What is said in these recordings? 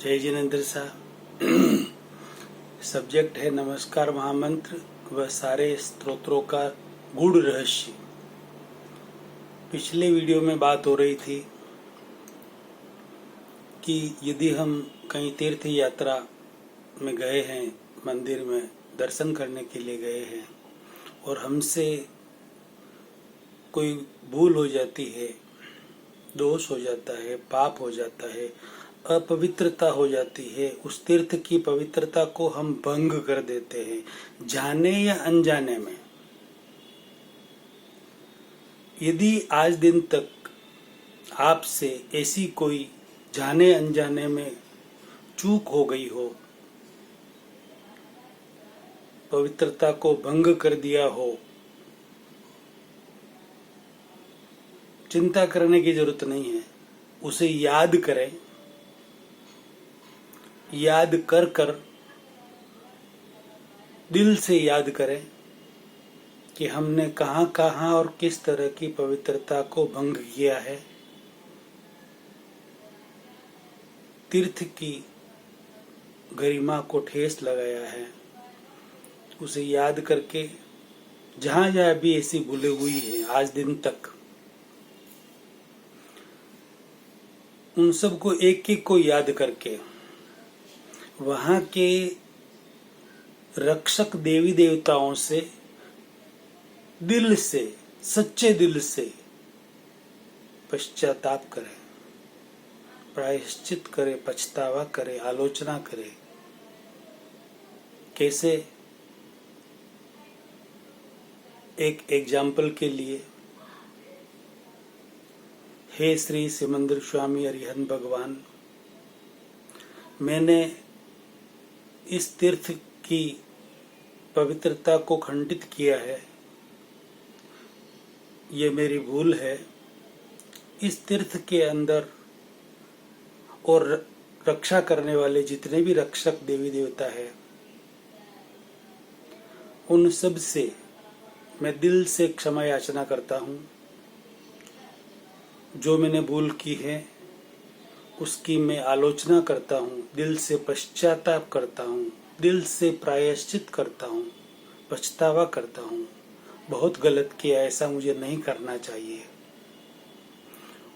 जय जिनेन्द्र साहब। सब्जेक्ट है नमस्कार महामंत्र व सारे स्तोत्रों का गूढ़ रहस्य। पिछले वीडियो में बात हो रही थी कि यदि हम कहीं तीर्थ यात्रा में गए हैं, मंदिर में दर्शन करने के लिए गए हैं और हमसे कोई भूल हो जाती है, दोष हो जाता है, पाप हो जाता है, अपवित्रता हो जाती है, उस तीर्थ की पवित्रता को हम भंग कर देते हैं, जाने या अनजाने में। यदि आज दिन तक आपसे ऐसी कोई जाने अनजाने में चूक हो गई हो, पवित्रता को भंग कर दिया हो, चिंता करने की जरूरत नहीं है। उसे याद करें, याद कर कर दिल से याद करें कि हमने कहां कहां और किस तरह की पवित्रता को भंग किया है, तीर्थ की गरिमा को ठेस लगाया है। उसे याद करके जहां जहां भी ऐसी भूलें हुई है आज दिन तक, उन सबको एक एक को याद करके वहां के रक्षक देवी देवताओं से दिल से, सच्चे दिल से पश्चाताप करें, प्रायश्चित करे, पछतावा करे, आलोचना करे। कैसे? एक एग्जाम्पल के लिए, हे श्री सिमंदर स्वामी अरिहंत भगवान, मैंने इस तीर्थ की पवित्रता को खंडित किया है, ये मेरी भूल है। इस तीर्थ के अंदर और रक्षा करने वाले जितने भी रक्षक देवी देवता है, उन सब से मैं दिल से क्षमा याचना करता हूँ। जो मैंने भूल की है उसकी मैं आलोचना करता हूँ, दिल से पश्चाताप करता हूँ, दिल से प्रायश्चित करता हूँ, पछतावा करता हूँ। बहुत गलत किया, ऐसा मुझे नहीं करना चाहिए।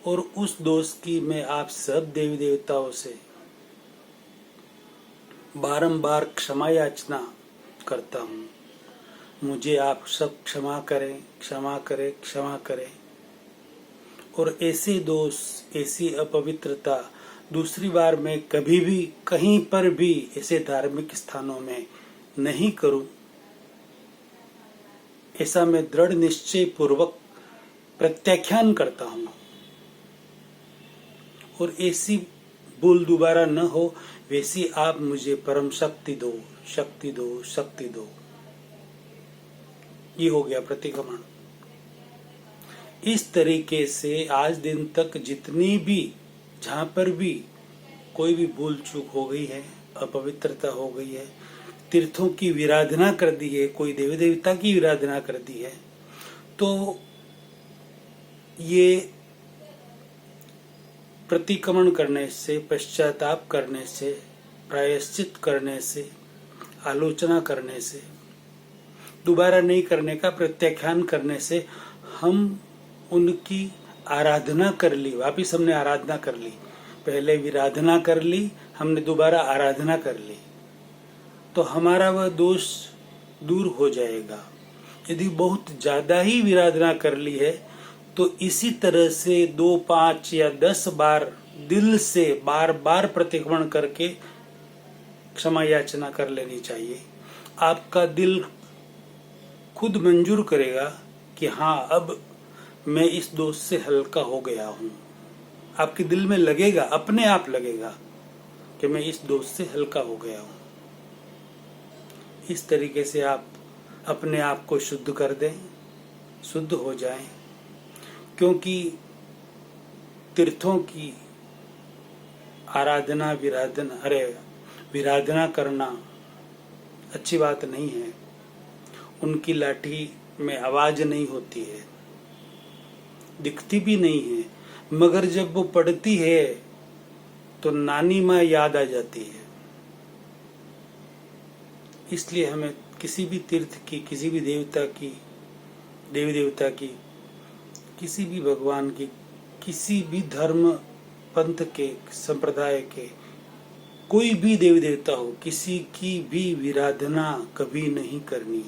और उस दोष की मैं आप सब देवी देवताओं से बारंबार क्षमा याचना करता हूँ। मुझे आप सब क्षमा करें, क्षमा करें, क्षमा करें। और ऐसे दोष, ऐसी अपवित्रता दूसरी बार मैं कभी भी कहीं पर भी ऐसे धार्मिक स्थानों में नहीं करूं, ऐसा मैं दृढ़ निश्चय पूर्वक प्रत्याख्यान करता हूं। और ऐसी भूल दोबारा न हो, वैसी आप मुझे परम शक्ति दो, शक्ति दो, शक्ति दो। ये हो गया प्रतिक्रमण। इस तरीके से आज दिन तक जितनी भी, जहां पर भी कोई भी भूल चूक हो गई है, अपवित्रता हो गई है, तीर्थों की विराधना कर दी है, कोई देवी देवता की विराधना कर दी है, तो ये प्रतिक्रमण करने से, पश्चाताप करने से, प्रायश्चित करने से, आलोचना करने से, दोबारा नहीं करने का प्रत्याख्यान करने से हम उनकी आराधना कर ली। वापिस हमने आराधना कर ली, पहले विराधना कर ली, हमने दोबारा आराधना कर ली, तो हमारा वह दोष दूर हो जाएगा। यदि बहुत ज्यादा ही विराधना कर ली है तो इसी तरह से 2, 5 या 10 बार दिल से बार बार प्रतिक्रमण करके क्षमा याचना कर लेनी चाहिए। आपका दिल खुद मंजूर करेगा कि हाँ, अब मैं इस दोष से हल्का हो गया हूं। आपके दिल में लगेगा, अपने आप लगेगा कि मैं इस दोष से हल्का हो गया हूं। इस तरीके से आप अपने आप को शुद्ध कर दें, शुद्ध हो जाएं। क्योंकि तीर्थों की आराधना, विराधना करना अच्छी बात नहीं है। उनकी लाठी में आवाज नहीं होती है, दिखती भी नहीं है, मगर जब वो पड़ती है तो नानी माँ याद आ जाती है। इसलिए हमें किसी भी तीर्थ की, किसी भी देवता की, देवी देवता की, किसी भी भगवान की, किसी भी धर्म पंथ के, संप्रदाय के, कोई भी देवी देवता हो, किसी की भी विराधना कभी नहीं करनी।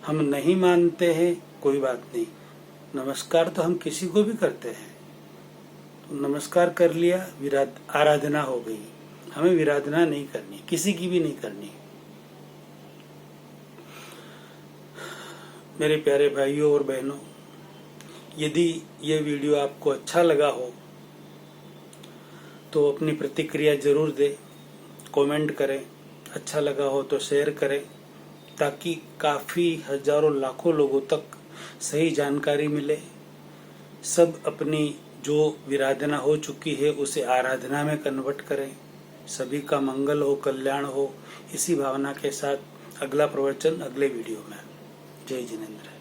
हम नहीं मानते हैं, कोई बात नहीं, नमस्कार तो हम किसी को भी करते हैं, तो नमस्कार कर लिया, आराधना हो गई। हमें विराधना नहीं करनी, किसी की भी नहीं करनी। मेरे प्यारे भाइयों और बहनों, यदि ये वीडियो आपको अच्छा लगा हो तो अपनी प्रतिक्रिया जरूर दें, कमेंट करें। अच्छा लगा हो तो शेयर करें, ताकि काफ़ी हजारों लाखों लोगों तक सही जानकारी मिले। सब अपनी जो विराधना हो चुकी है उसे आराधना में कन्वर्ट करें। सभी का मंगल हो, कल्याण हो, इसी भावना के साथ अगला प्रवचन अगले वीडियो में। जय जिनेंद्र।